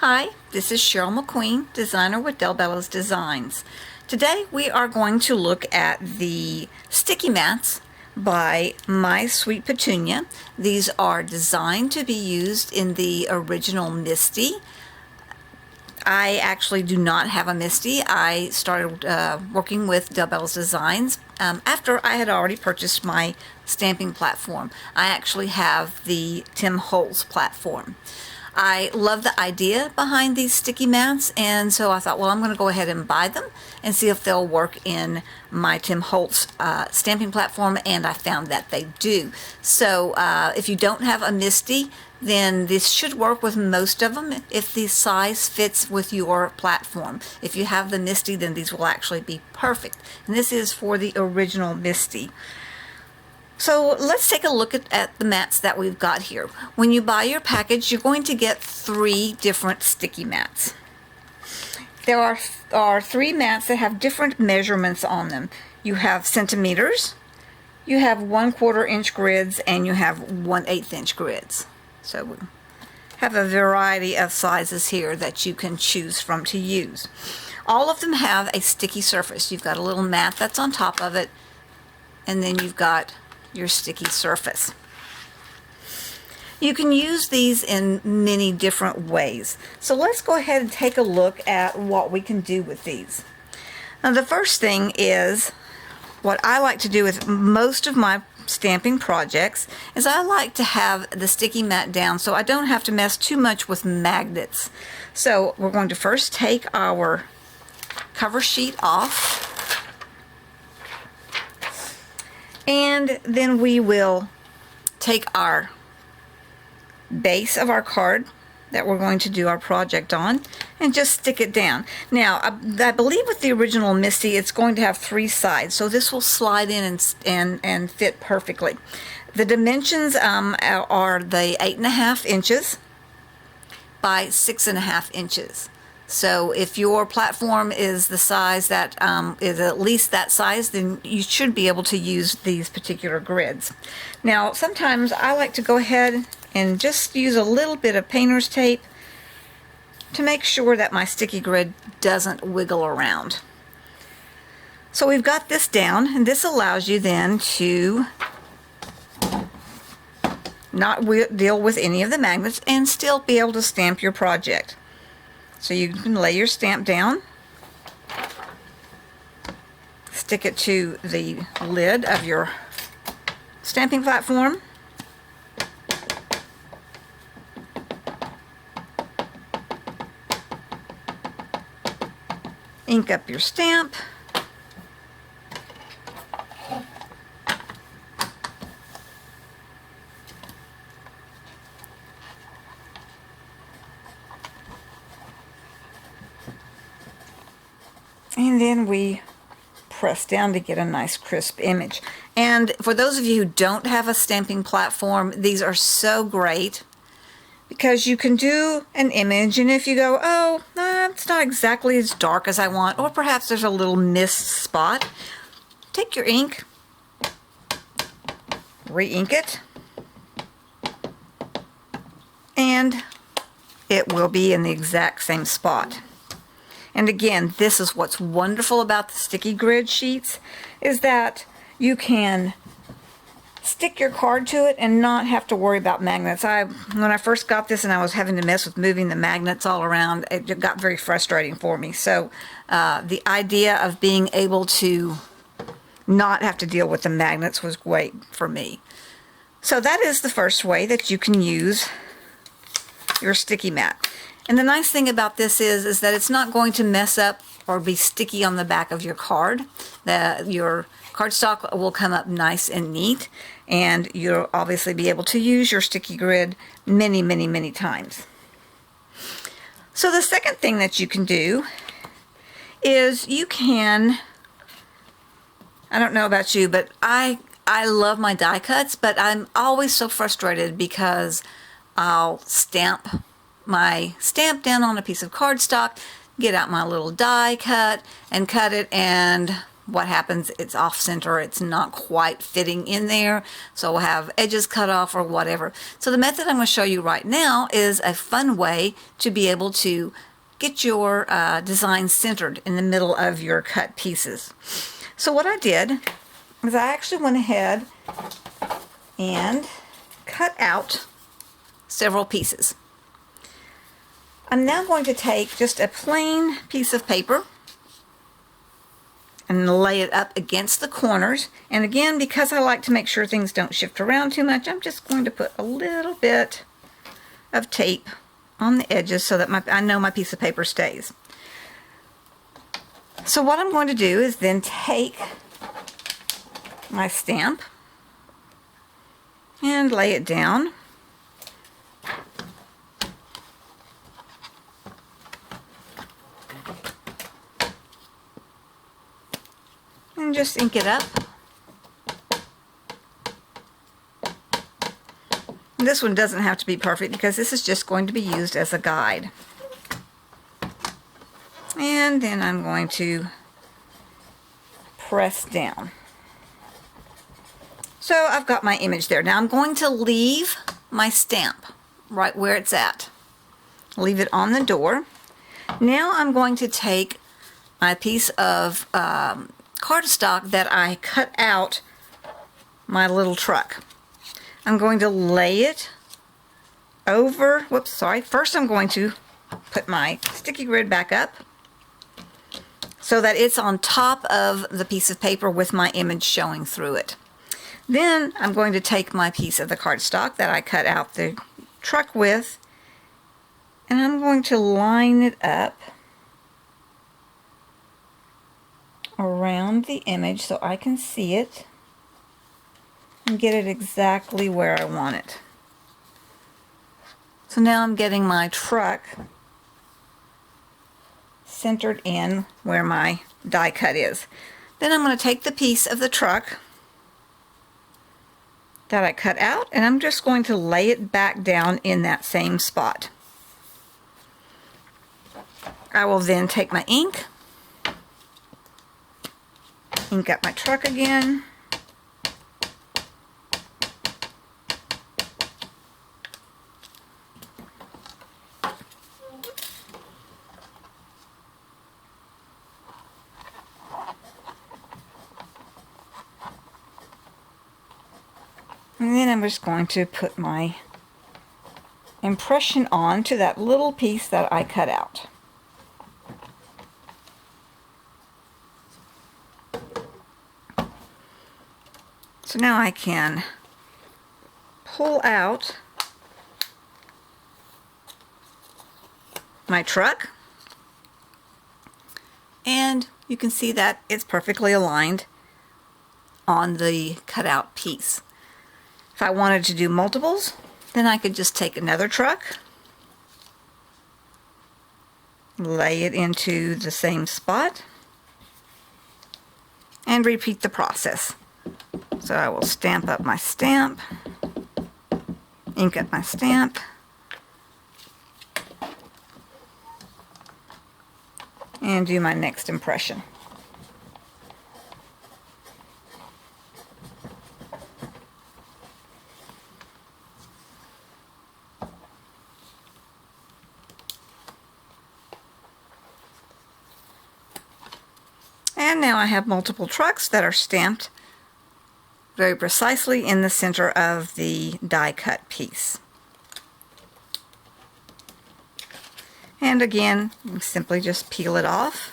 Hi, this is Cheryl McQueen, designer with Bello's Designs. Today we are going to look at the sticky mats by My Sweet Petunia. These are designed to be used in the original Misti. I actually do not have a Misti. I started working with Bello's Designs after I had already purchased my stamping platform. I actually have the Tim Holtz platform. I love the idea behind these sticky mats, and so I thought, well, I'm going to go ahead and buy them and see if they'll work in my Tim Holtz stamping platform, and I found that they do. So if you don't have a Misti, then this should work with most of them if the size fits with your platform. If you have the Misti, then these will actually be perfect. And this is for the original Misti. So let's take a look at the mats that we've got here. When you buy your package, you're going to get 3 different sticky mats. There are 3 mats that have different measurements on them. You have centimeters, you have 1/4 inch grids, and you have 1/8 inch grids. So we have a variety of sizes here that you can choose from to use. All of them have a sticky surface. You've got a little mat that's on top of it, and then you've got your sticky surface. You can use these in many different ways. So let's go ahead and take a look at what we can do with these. Now the first thing is, what I like to do with most of my stamping projects is I like to have the sticky mat down so I don't have to mess too much with magnets. So we're going to first take our cover sheet off, and then we will take our base of our card that we're going to do our project on and just stick it down. Now, I believe with the original Misti, it's going to have 3 sides, so this will slide in and fit perfectly. The dimensions are the 8.5 inches by 6.5 inches. So if your platform is the size that is at least that size, then you should be able to use these particular grids. Now, sometimes I like to go ahead and just use a little bit of painter's tape to make sure that my sticky grid doesn't wiggle around. So we've got this down, and this allows you then to not deal with any of the magnets and still be able to stamp your project. So you can lay your stamp down, stick it to the lid of your stamping platform, ink up your stamp, and then we press down to get a nice crisp image. And for those of you who don't have a stamping platform, these are so great because you can do an image, and if you go, oh, it's not exactly as dark as I want, or perhaps there's a little mist spot, take your ink, re-ink it, and it will be in the exact same spot. And again, this is what's wonderful about the sticky grid sheets, is that you can stick your card to it and not have to worry about magnets. When I first got this and I was having to mess with moving the magnets all around, it got very frustrating for me. So the idea of being able to not have to deal with the magnets was great for me. So that is the first way that you can use your sticky mat. And the nice thing about this is that it's not going to mess up or be sticky on the back of your card. Your cardstock will come up nice and neat, and you'll obviously be able to use your sticky grid many, many, many times. So the second thing that you can do is you can, I don't know about you, but I love my die cuts, but I'm always so frustrated because I'll stamp my stamp down on a piece of cardstock, get out my little die cut and cut it, and what happens, it's off center, it's not quite fitting in there, so we'll have edges cut off or whatever. So the method I'm going to show you right now is a fun way to be able to get your design centered in the middle of your cut pieces. So what I did is I actually went ahead and cut out several pieces. I'm now going to take just a plain piece of paper and lay it up against the corners. And again, because I like to make sure things don't shift around too much, I'm just going to put a little bit of tape on the edges so that I know my piece of paper stays. So what I'm going to do is then take my stamp and lay it down. And just ink it up. And this one doesn't have to be perfect because this is just going to be used as a guide. And then I'm going to press down. So I've got my image there. Now I'm going to leave my stamp right where it's at. Leave it on the door. Now I'm going to take my piece of cardstock that I cut out my little truck. I'm going to lay it over, first I'm going to put my sticky grid back up so that it's on top of the piece of paper with my image showing through it. Then I'm going to take my piece of the cardstock that I cut out the truck with, and I'm going to line it up around the image so I can see it and get it exactly where I want it. So now I'm getting my truck centered in where my die cut is. Then I'm going to take the piece of the truck that I cut out and I'm just going to lay it back down in that same spot. I will then take my ink up my truck again. And then I'm just going to put my impression on to that little piece that I cut out. So now I can pull out my truck, and you can see that it's perfectly aligned on the cutout piece. If I wanted to do multiples, then I could just take another truck, lay it into the same spot, and repeat the process. So I will stamp up my stamp, ink up my stamp, and do my next impression. And now I have multiple trucks that are stamped very precisely in the center of the die cut piece. And again, simply just peel it off.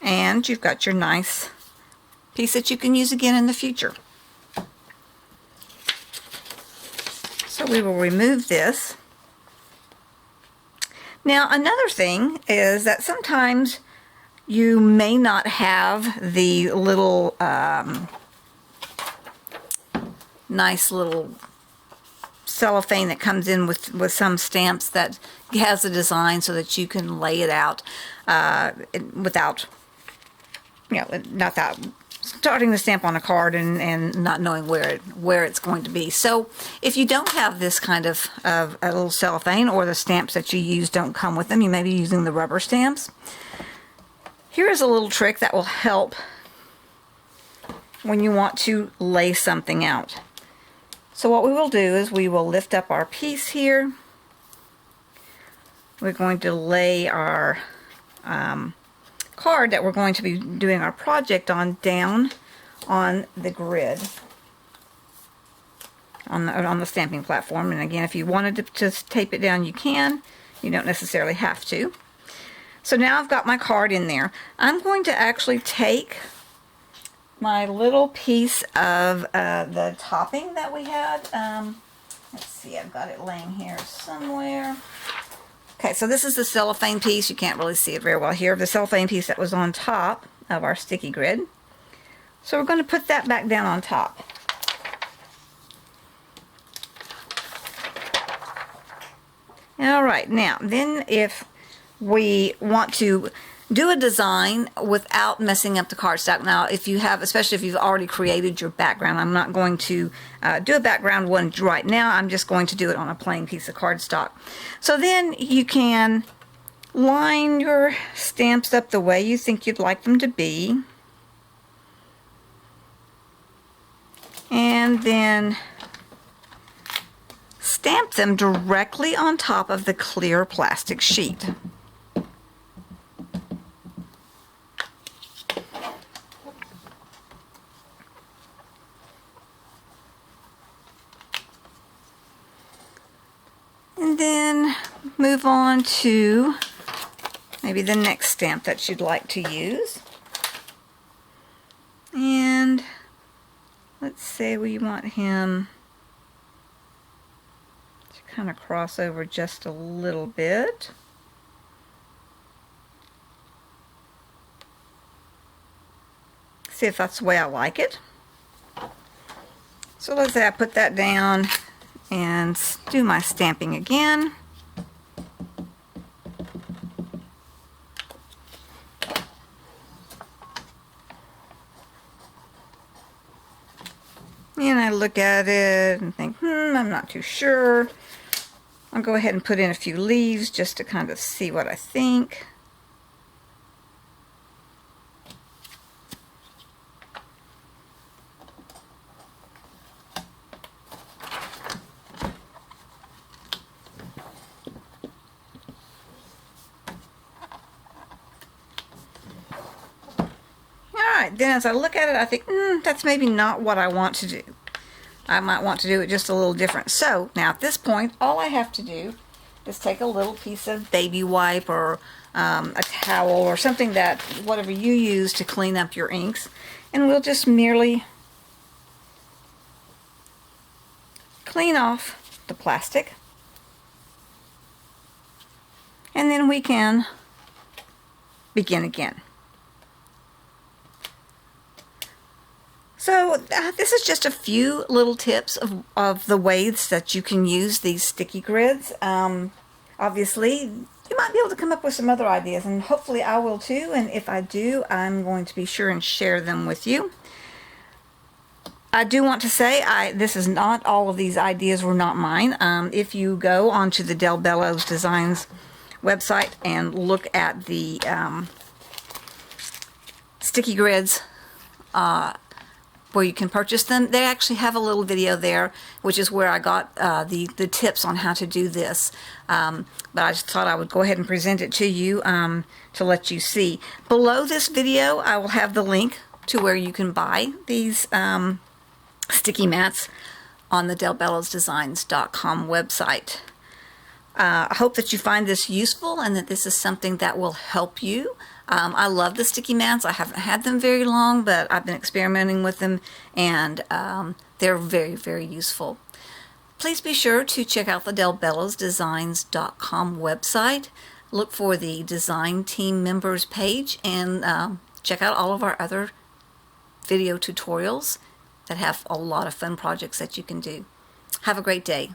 And you've got your nice piece that you can use again in the future. So we will remove this. Now another thing is that sometimes you may not have the little nice little cellophane that comes in with some stamps that has a design so that you can lay it out without, not that starting to stamp on a card and not knowing where it's going to be. So if you don't have this kind of a little cellophane, or the stamps that you use don't come with them, you may be using the rubber stamps. Here is a little trick that will help when you want to lay something out. So what we will do is we will lift up our piece here. We're going to lay our card that we're going to be doing our project on down on the grid, on the stamping platform. And again, if you wanted to just tape it down, you can. You don't necessarily have to. So now I've got my card in there. I'm going to actually take my little piece of the topping that we had. Let's see, I've got it laying here somewhere. Okay, so this is the cellophane piece. You can't really see it very well here. The cellophane piece that was on top of our sticky grid. So we're going to put that back down on top. All right, now then if we want to do a design without messing up the cardstock. Now, if you have, especially if you've already created your background, I'm not going to do a background one right now. I'm just going to do it on a plain piece of cardstock. So then you can line your stamps up the way you think you'd like them to be. And then stamp them directly on top of the clear plastic sheet. And then move on to maybe the next stamp that you'd like to use. And let's say we want him to kind of cross over just a little bit. See if that's the way I like it. So let's say I put that down and do my stamping again. And I look at it and think, I'm not too sure. I'll go ahead and put in a few leaves just to kind of see what I think. Then as I look at it, I think, that's maybe not what I want to do. I might want to do it just a little different. So now at this point, all I have to do is take a little piece of baby wipe or a towel or something that, whatever you use to clean up your inks, and we'll just merely clean off the plastic. And then we can begin again. So this is just a few little tips of the ways that you can use these sticky grids. Obviously, you might be able to come up with some other ideas, and hopefully I will too. And if I do, I'm going to be sure and share them with you. I do want to say, this is not, all of these ideas were not mine. If you go onto the Bello Designs website and look at the sticky grids, where you can purchase them, they actually have a little video there, which is where I got the tips on how to do this. But I just thought I would go ahead and present it to you to let you see. Below this video, I will have the link to where you can buy these sticky mats on the delbellosdesigns.com website. I hope that you find this useful and that this is something that will help you. I love the sticky mats. I haven't had them very long, but I've been experimenting with them, and they're very, very useful. Please be sure to check out the delbellosdesigns.com website. Look for the design team members page, and check out all of our other video tutorials that have a lot of fun projects that you can do. Have a great day.